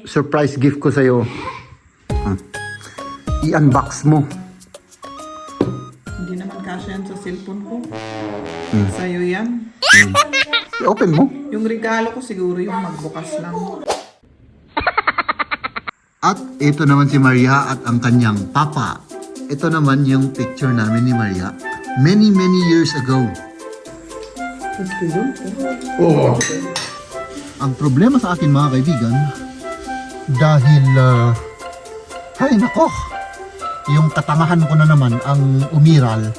surprise gift ko sa'yo. I-unbox mo. Hindi naman kasya yan sa cellphone ko. Sa'yo yan. I-open mo. Yung regalo ko siguro yung magbukas lang. At ito naman si Maria at ang kanyang papa. Ito naman yung picture namin ni Maria many years ago. Oh. Ang problema sa akin mga kaibigan, dahil ay nako, yung katamahan ko na naman ang umiral.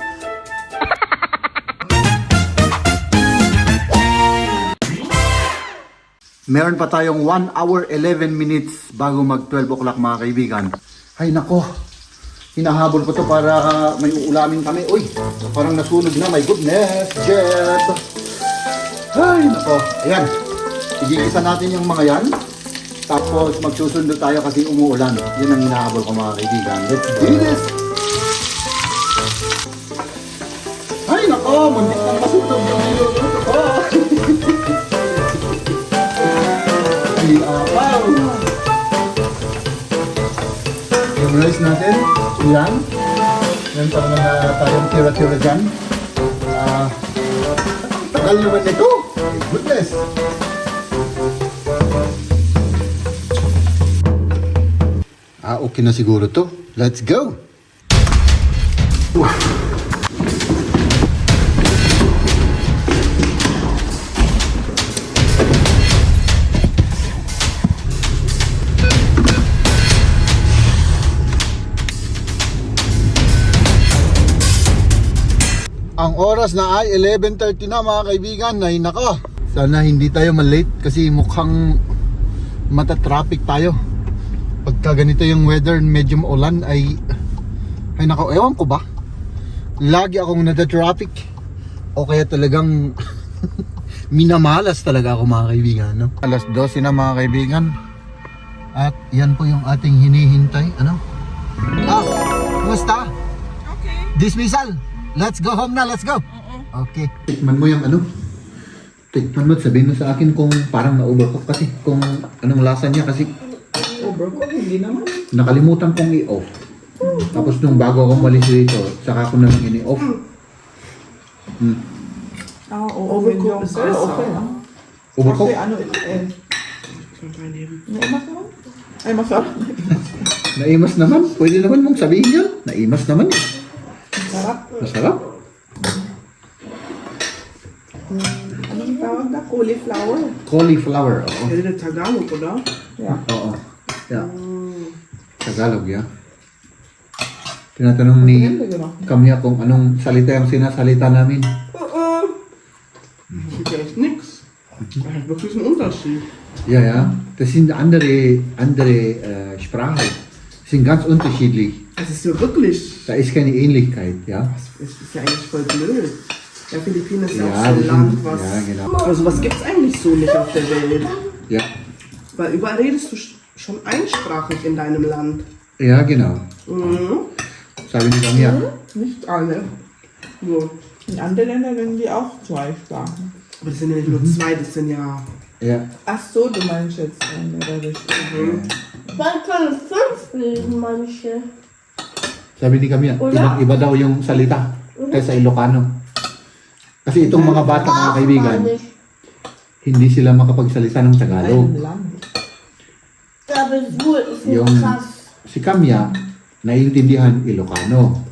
Meron pa tayong 1 hour 11 minutes bago mag 12 o'clock mga kaibigan. Ay nako, hinahabol ko to para may uulamin kami. Uy, parang nasunog na, my goodness, Jeb. Ay nako, ayan. Igigisa natin yung mga yan. Tapos magsusundo tayo kasi umuulan. Yun ang hinahabol ko mga kaibigan. Let's do this! Ay nako, muntik na masunog yung niluluto ko. Wow! Yung rice natin, yan. Meron pa naman na tayong tira-tira dyan. Tagal naman nito. My goodness! Okay na siguro to. Let's go! Ang oras na ay 11:30 na mga kaibigan. Ay nako, sana hindi tayo malate kasi mukhang mata-traffic tayo. Pagka ganito yung weather, medyo maulan ay nako, ewan ko ba, lagi akong nata-traffic o kaya talagang minamalas talaga ako mga kaibigan, no? Alas 12 na mga kaibigan at yan po yung ating hinihintay. Ano? Kumusta? Okay. Dismissal. Let's go home na, let's go. Okay. Tikman mo yung ano? Tikman mo at sabihin mo sa akin kung parang na-overcook kasi. Kung anong lasa niya kasi. Overcook, hindi naman. Nakalimutan kong i-off. Tapos nung bago ako malis dito, saka ko na lang ini-off. Overcook. Okay lang. Overcook? Kasi ano, naimas naman. Ay, masarap. Naimas naman. Pwede naman mong sabihin yun. Naimas naman. Sarap. Masarap. Anong tawag na? Cauliflower. Cauliflower. Oo. Is it Tagalog, oder? Yeah. Oo. Yeah. Tagalog, yeah. Tinatanong ni Kamya kung anong salita yung sinasalita namin. Das ist ja echt nix. Das ist wirklich ein Unterschied. Ja, ja. Das sind andere Sprachen. Sind ganz unterschiedlich. Das ist ja wirklich. Da ist keine Ähnlichkeit, ja. Das ist ja eigentlich voll blöd. Ja, Philippinen ist ja Ja, auch so ein das Land, sind, was. ja, genau. Also, was gibt's eigentlich so nicht auf der Welt? Ja, Weil überall redest du schon einsprachig in deinem Land. ja, genau. Mhm. Sabi ni Kamya. Nicht alle. So. In anderen Ländern reden die auch zwei Sprachen. Aber das sind ja nicht nur zwei, das sind ja. Ja. Ach so, du meinst jetzt mehrere Sprachen. Man kann 5 lesen, manche. Sabi ni Kamya, iba daw yung salita kaysa Ilocano. Kasi itong mga bata, mga kaibigan, hindi sila makapagsalita ng Tagalog. Ein Land. Aber so ist nicht Yung krass. si Kamya, naiintindihan Ilocano.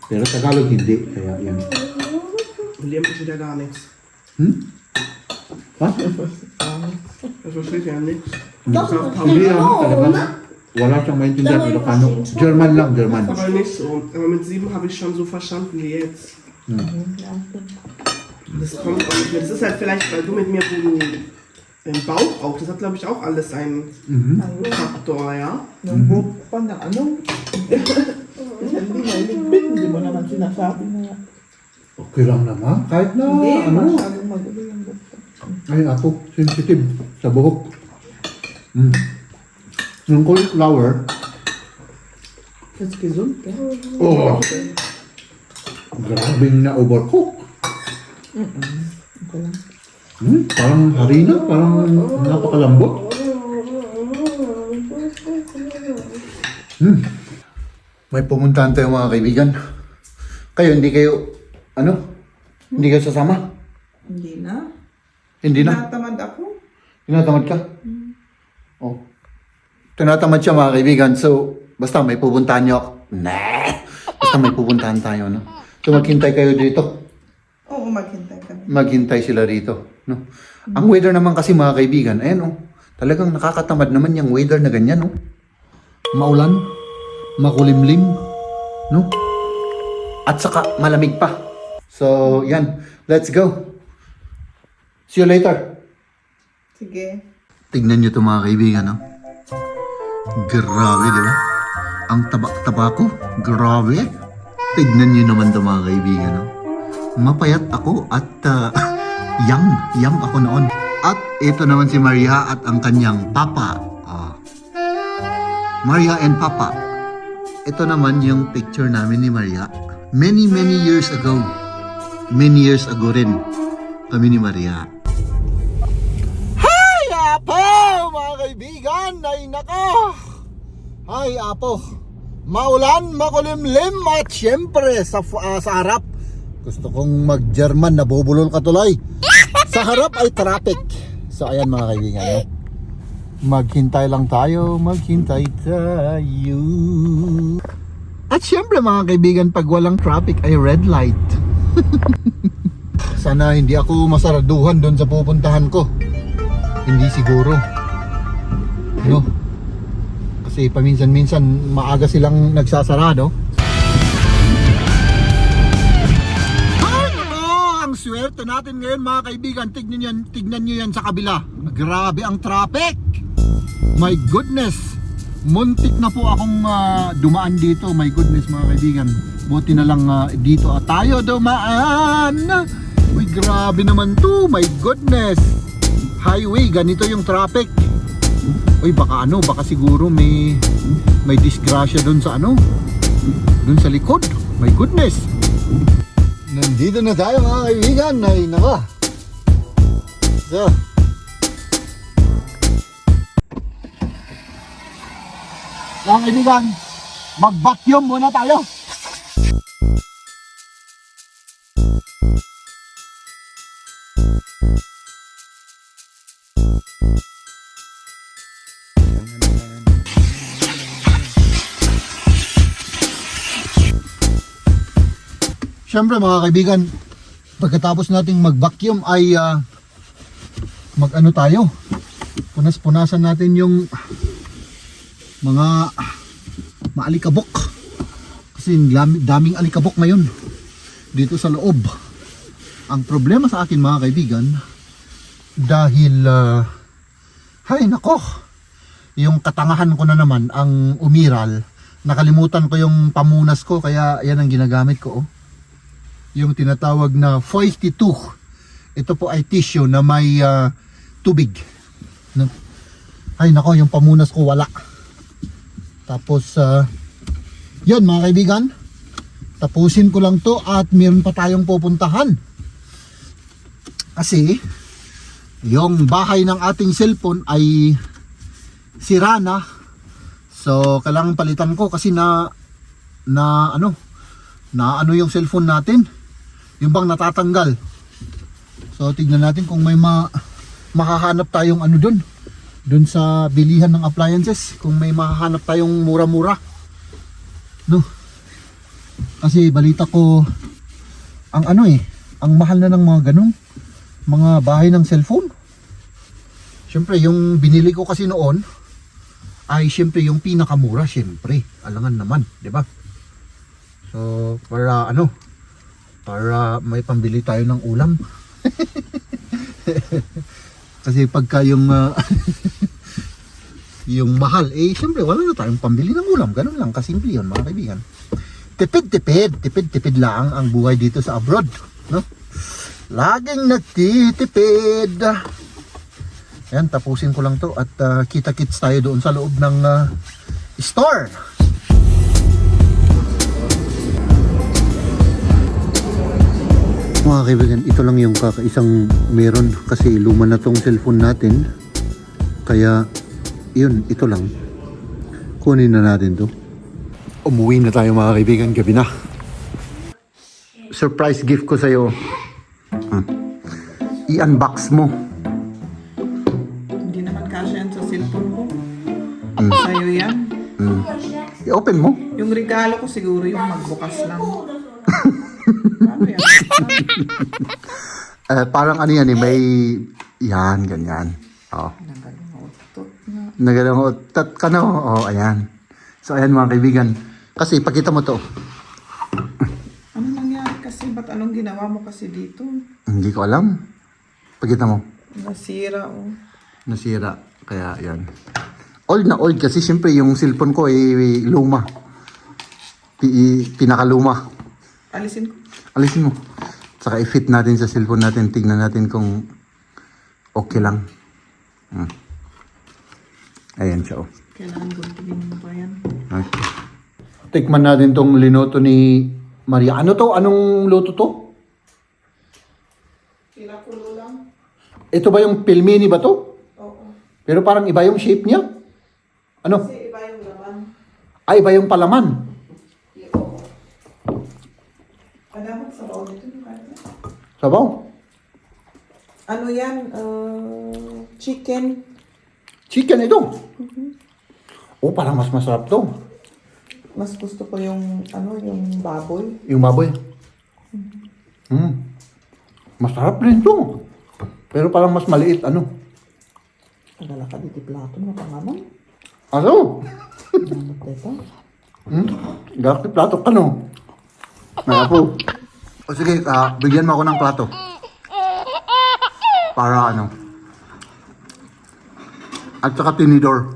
Pero Tagalog hindi. Kaya yan. Und die haben wieder gar nichts. Was? Das versteht ja nichts. Doch, Das das ist Hindi stimmt yan. auch, Talagang ne? wala siyang maintindihan Ilocano. German lang, German. aber nicht so. Aber mit 7 habe ich schon so verstanden wie jetzt. Ja. Das kommt auch nicht mehr. Das ist halt vielleicht, weil du mit mir, wo du im Bauch auch, das hat glaube ich auch alles einen Faktor, ja? Yung book pa na ano? Hindi mahiligpit. Hindi mo naman sinasabi na. Okay lang naman. Kahit na, Hindi, ano. masyadong magulo yung book. Ay, ako, sensitive sa buhok. Yung cauliflower, Das ist gesund, gell? oh, grabing na overcook. Okay lang. Parang harina, parang napakalambot. May pumuntahan tayo mga kaibigan. Kayo, hindi kayo, Hindi kayo sasama? Hindi na. Hindi na? Tinatamad ako. Tinatamad ka? Oh. Tinatamad siya mga kaibigan. So, basta may pupuntahan niyo ako. Nah! Basta may pupuntahan tayo, no? So, maghintay kayo dito. Oo, maghintay kami. Maghintay sila rito, no? Ang weather naman kasi mga kaibigan, ayan, talagang nakakatamad naman yung weather na ganyan, no? Maulan, makulimlim, no? At saka malamig pa. So, yan. Let's go. See you later. Sige. Tignan nyo ito mga kaibigan, no? Grabe, di ba? Ang taba-taba ko. Grabe. Tignan nyo naman ito mga kaibigan, no? Mapayat ako at young ako noon. At ito naman si Maria at ang kanyang papa. Maria and Papa. Ito naman yung picture namin ni Maria. Many years ago. Many years ago rin kami ni Maria. Hi, Apo! Mga kaibigan! Ay, nako! Hi, Apo! Maulan, makulimlim at syempre sa harap. Gusto kong mag-German, nabubulol ka tuloy. Sa harap ay traffic. So, ayan mga kaibigan. No? Maghintay lang tayo, maghintay tayo. At syempre mga kaibigan, pag walang traffic ay red light. Sana hindi ako masaraduhan doon sa pupuntahan ko. Hindi siguro. No? Kasi paminsan-minsan maaga silang nagsasarado. Ay, nako! Ang swerte natin ngayon mga kaibigan. Tignan nyo yan sa kabila. Grabe ang traffic. My goodness. Muntik na po akong dumaan dito. My goodness mga kaibigan. Buti na lang dito tayo dumaan. Uy, grabe naman to. My goodness. Highway, ganito yung traffic. Uy, baka baka siguro may disgrasya doon sa doon sa likod. My goodness. Nandito na tayo mga kaibigan. Ay, naka. So, mga kaibigan, mag-vacuum muna tayo. Siyempre mga kaibigan, pagkatapos nating mag-vacuum ay mag-ano tayo. Punas-punasan natin yung mga maalikabok. Kasi daming alikabok ngayon dito sa loob. Ang problema sa akin mga kaibigan, dahil hay nako, yung katangahan ko na naman ang umiral. Nakalimutan ko yung pamunas ko, kaya yan ang ginagamit ko. Yung tinatawag na Foisty tooth. Ito po ay tissue na may tubig, no? Ay nako, yung pamunas ko wala. Tapos yun mga kaibigan, tapusin ko lang to at meron pa tayong pupuntahan. Kasi yung bahay ng ating cellphone ay sira na. So kailangan palitan ko kasi na yung cellphone natin. Yung bang natatanggal. So tignan natin kung may mahahanap tayong doon sa bilihan ng appliances, kung may mahahanap tayong mura-mura. No. Kasi balita ko ang ang mahal na ng mga ganung mga bahay ng cellphone. Syempre yung binili ko kasi noon ay syempre yung pinakamura, syempre. Alangan naman, 'di ba? So para para may pambili tayo ng ulam. Kasi pagka yung yung mahal, syempre wala na tayong pambili ng ulam. Ganun lang, kasimple yun mga kaibigan. Tipid lang ang buhay dito sa abroad, no? Laging nagtitipid. Ayan, tapusin ko lang to at kita-kits tayo doon sa loob ng store. Mga kaibigan, ito lang yung kakaisang meron kasi luma na tong cellphone natin. Kaya, yun, ito lang. Kunin na natin to. Umuwi na tayo mga kaibigan, gabi na. Surprise gift ko sa'yo. I-unbox mo. Hindi naman kasya yan sa cellphone ko. Sa'yo yan. I-open mo. Yung regalo ko siguro yung magbukas lang. Ano yan? Parang ano yan may... Yan, ganyan. Oh. Nagalutot na. Nagalangotat ka na. Oh, ayan. So, ayan mga kaibigan. Kasi, pakita mo to. Ano nangyari kasi? Ba't anong ginawa mo kasi dito? Hindi ko alam. Pakita mo. Nasira oh. Nasira. Kaya, yan. Old na old kasi siyempre yung cellphone ko ay luma. Pinakaluma. Alisin ko. Alisin mo. Saka i-fit natin sa cellphone natin. Tignan natin kung okay lang. Ayan siya oh. Kailangan guntingin mo pa yan. Okay. Tikman natin tong linoto ni Maria. Ano to? Anong luto to? Pinakulo lang. Ito ba yung pilmini ba to? Oo. Pero parang iba yung shape niya. Ano? Kasi iba yung laman. Ay, iba yung palaman. Alaman sa bawal nito. Sabaw. Ano yan? Chicken. Chicken ito. Oh, parang mas masarap to. Mas gusto ko yung yung baboy. Yung baboy. Masarap rin to. Pero parang mas maliit, ano? Alala ka dito plato mo pangaman. Ano? Ano ito? Gakti plato ka, no? Nakapo. O sige, bigyan mo ako ng plato. Para ano? At saka tinidor.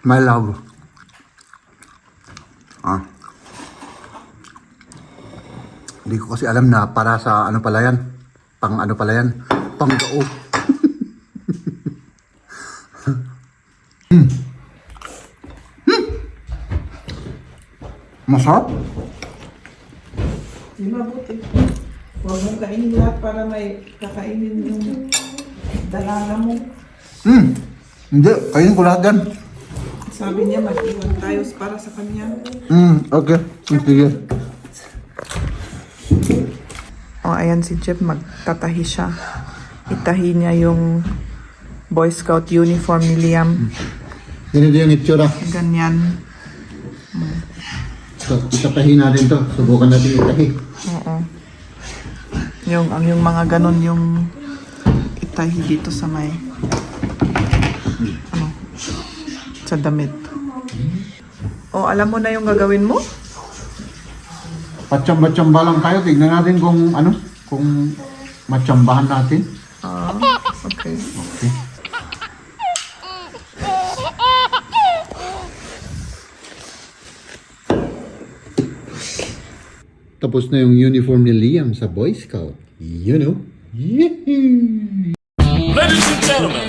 My love. Hindi ko kasi alam na para sa ano pala yan. Pang ano pala yan. Pang gao. Masarap. Di mabuti. Huwag mong kainin lahat para may kakainin yung dalala mo. Hindi, kainin ko lahat yan. Sabi niya mag-iwan tayo para sa kanya. Okay. Sige. Oh, ayan si Jeff, magtatahi siya. Itahi niya yung Boy Scout uniform ni Liam. Ganito yung itsura. Ganyan. So, itatahi natin to. Subukan natin itahi. Oo. Yung mga ganon yung itahi dito sa may sa damit. O, alam mo na yung gagawin mo? Patsamba-tsamba lang tayo. Tignan natin kung ano, kung matsambahan natin. Okay. Okay. Tapos na yung uniform ni Liam sa Boy Scout. You know? Yee-hoo! Ladies and gentlemen,